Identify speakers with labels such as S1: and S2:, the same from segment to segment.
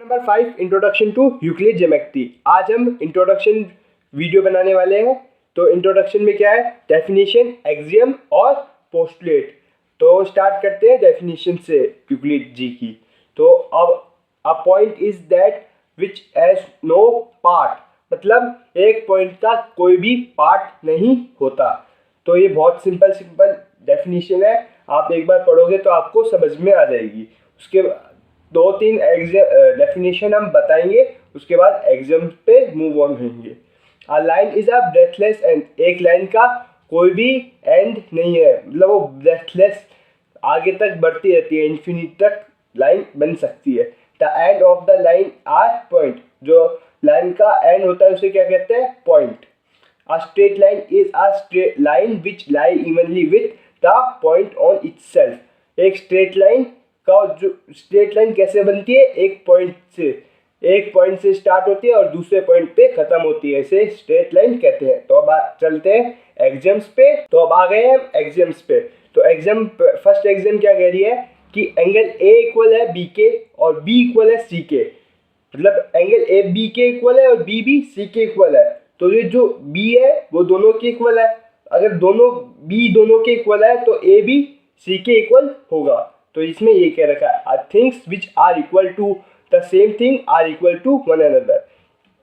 S1: Number 5 introduction to Euclid geometry. आज हम introduction video बनाने वाले हैं। तो इंट्रोडक्शन में क्या है, डेफिनेशन, एक्सियम और पोस्टुलेट। तो स्टार्ट करते हैं डेफिनेशन से यूक्लिड जी की। तो अब a point is that which has no part, मतलब एक पॉइंट का कोई भी पार्ट नहीं होता। तो ये बहुत सिंपल डेफिनेशन है, आप एक बार पढ़ोगे तो आपको समझ में आ जाएगी। उसके 2-3 डेफिनेशन हम बताएंगे, उसके बाद एग्जाम पे मूव ऑन होंगे। A line is a breathless and, एक लाइन का कोई भी एंड नहीं है, मतलब वो ब्रेथलेस आगे तक बढ़ती रहती है, इन्फिनिट तक लाइन बन सकती है। The end of the line are point, जो लाइन का एंड होता है उसे क्या कहते हैं, point. A straight line is a straight line which lie evenly with the point on itself. एक स्ट्रेट लाइन का जो स्ट्रेट लाइन कैसे बनती है, एक पॉइंट से स्टार्ट होती है और दूसरे पॉइंट पे खत्म होती है, इसे स्ट्रेट लाइन कहते हैं। तो अब चलते हैं एग्जाम्स पे। तो अब आ गए हम एग्जाम्स पे। तो एग्जाम फर्स्ट एग्जाम क्या कह रही है कि एंगल ए इक्वल है बी के और बी इक्वल है सी के, मतलब एंगल ए बी के इक्वल है और बी भी सी के इक्वल है। तो ये जो B है वो दोनों के इक्वल है। अगर B दोनों के इक्वल है तो A भी C के इक्वल होगा। तो इसमें ये कह रखा है things which are equal to the same thing are equal to one another.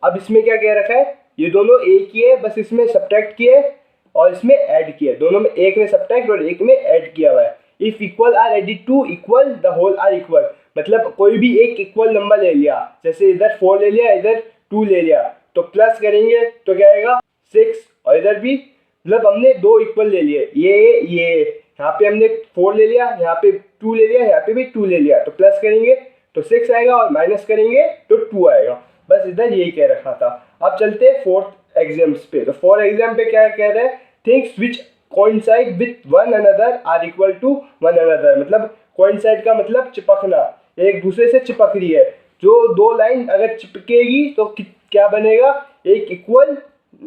S1: अब इसमें क्या कह रखा है, ये दोनों एक ही है, बस इसमें सब्ट्रैक्ट किए और इसमें ऐड किया, दोनों में एक में सब्ट्रैक्ट और एक में ऐड किया हुआ है। If equal are added to equal the whole are equal, मतलब कोई भी एक इक्वल नंबर ले लिया, जैसे इधर 4 ले लिया, इधर 2 ले लिया, तो प्लस करेंगे तो क्या आएगा 6, और इधर भी मतलब हमने 2 इक्वल ले लिए, ये यहाँ पे हमने 4 ले लिया, यहाँ पे 2 ले लिया, यहाँ पे भी 2 ले लिया, तो प्लस करेंगे तो 6 आएगा और माइनस करेंगे तो 2 आएगा। बस इधर यही कह रखा था। अब चलते हैं फोर्थ एग्जाम्स पे। तो फोर्थ एग्जाम पे क्या कह रहे हैं, things which coincide with one another are equal to one another, मतलब कोइंसाइड का मतलब चिपकना, एक दूसरे से चिपक रही है। जो दो लाइन अगर चिपकेगी तो क्या बनेगा, एक इक्वल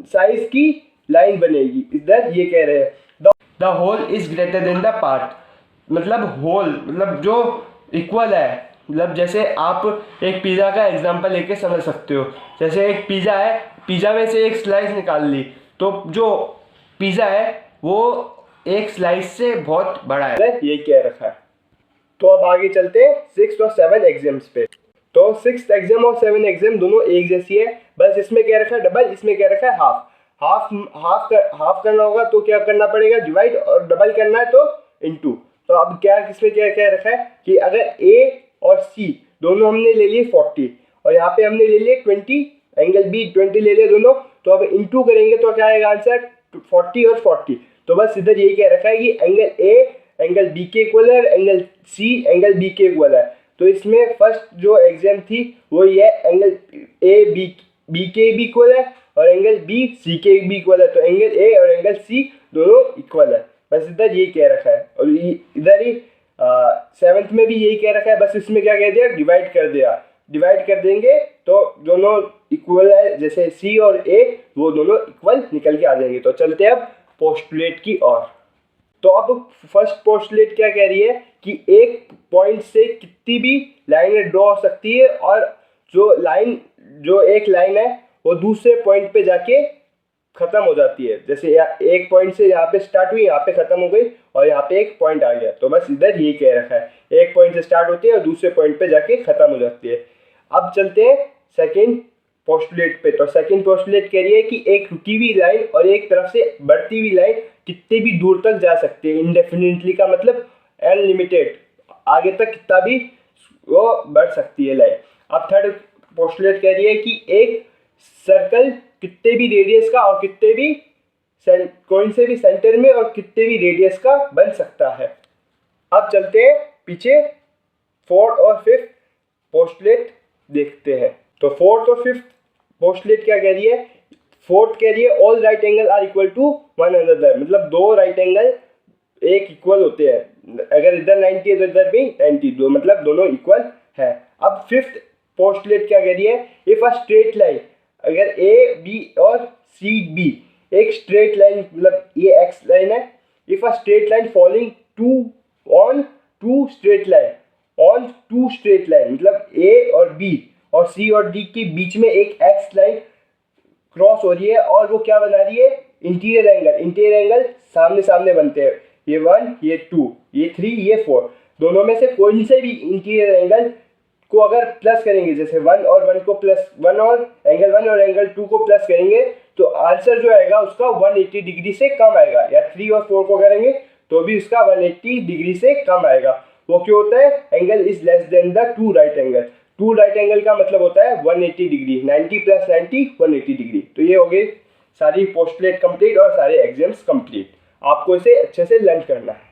S1: साइज की लाइन बनेगी। इधर ये कह रहे हैं the whole is greater than the part, मतलब होल मतलब जो इक्वल है, मतलब जैसे आप एक पिज़्ज़ा का एग्जांपल लेके समझ सकते हो। जैसे एक पिज़्ज़ा है, पिज़्ज़ा में से एक स्लाइस निकाल ली, तो जो पिज़्ज़ा है वो एक स्लाइस से बहुत बड़ा है, ये कह रखा है। तो अब आगे चलते हैं 6 और 7 एग्जाम्स पे। तो 6th एग्जाम और 7 एग्जाम दोनों एक जैसी है, बस इसमें क्या रखा है डबल, इसमें क्या रखा है हाफ करना होगा तो क्या करना पड़ेगा, डिवाइड, और डबल करना है तो इनटू। तो अब क्या इसमें क्या रखा है कि अगर A और C दोनों हमने ले लिए 40 और यहाँ पे हमने ले लिए 20, एंगल B 20 ले लिए दोनों, तो अब इनटू करेंगे तो क्या आएगा आंसर 40 और 40। तो बस इधर यही कह रखा है कि एंगल A एंगल B के इक्वल है, एंगल C एंगल B के इक्वल है। तो इसमें फर्स्ट जो एग्जाम थी वो ये एंगल A B के भी इक्वल है और एंगल B C के भी इक्वल है, तो एंगल A और एंगल C दोनों इक्वल है। बस इधर यही कह रखा है। और इधर ही 7th में भी यही कह रखा है, बस इसमें क्या कह दिया, डिवाइड कर दिया। डिवाइड कर देंगे तो दोनों इक्वल है, जैसे C और A वो दोनों इक्वल निकल के आ जाएंगे। तो चलते हैं अब पोस्टुलेट की ओर। तो अब फर्स्ट पोस्टुलेट क्या कह रही है कि एक पॉइंट से कितनी भी लाइनें ड्रॉ हो सकती है और जो एक लाइन है वो दूसरे पॉइंट पे जाके खत्म हो जाती है। जैसे एक पॉइंट से यहाँ पे स्टार्ट हुई, यहाँ पे खत्म हो गई और यहाँ पे एक पॉइंट आ गया। तो बस इधर ये कह रखा है, एक पॉइंट से स्टार्ट होती है और दूसरे पॉइंट पे जाके खत्म हो जाती है। अब चलते हैं सेकेंड पोस्टुलेट पे। तो सेकंड पोस्टुलेट कह रही है कि एक रुकी हुई लाइन और एक तरफ से बढ़ती हुई लाइन कितने भी दूर तक जा सकती है, इंडेफिनिटली का मतलब अनलिमिटेड, आगे तक कितना भी वो बढ़ सकती है लाइन। अब थर्ड पोस्टुलेट कह रही है कि एक सर्कल कितने भी रेडियस का और कितने भी कोई से भी सेंटर में और कितने भी रेडियस का बन सकता है। अब चलते हैं पीछे 4th और 5th पोस्टुलेट देखते हैं। तो 4th और 5th पोस्टुलेट क्या कह रही है, 4th कह रही है all right angle are equal to one another, मतलब दो राइट एंगल एक इक्वल होते हैं, अगर इधर 90 है तो इधर भी 90, दो मतलब दोनों इक्वल है। अब 5th पोस्टुलेट क्या कह रही है, इफ अ स्ट्रेट लाइन, अगर A B और C B एक स्ट्रेट लाइन, मतलब ये एक्स लाइन है, if a straight line following on to straight line मतलब A और B और सी और डी के बीच में एक एक्स लाइन क्रॉस हो रही है और वो क्या बना रही है, इंटीरियर एंगल। इंटीरियर एंगल सामने सामने बनते हैं, ये 1 ये 2 ये 3 ये 4, दोनों में से कोई से भी इंटीरियर एंगल को अगर प्लस करेंगे, जैसे 1 और 1 को प्लस 1 और एंगल 2 को प्लस करेंगे तो आंसर जो आएगा उसका 180 डिग्री से कम आएगा। या 3 और 4 को करेंगे तो भी उसका 180 डिग्री से कम आएगा। वो क्यों होता है, angle is less than the two right angle. Two right angle का मतलब होता है 180 डिग्री, 90 प्लस 90 180 डिग्री। तो ये हो गई सारी पोस्टलेट कंप्लीट और सारे एग्जाम्स कंप्लीट। आपको इसे अच्छे से लर्न करना है।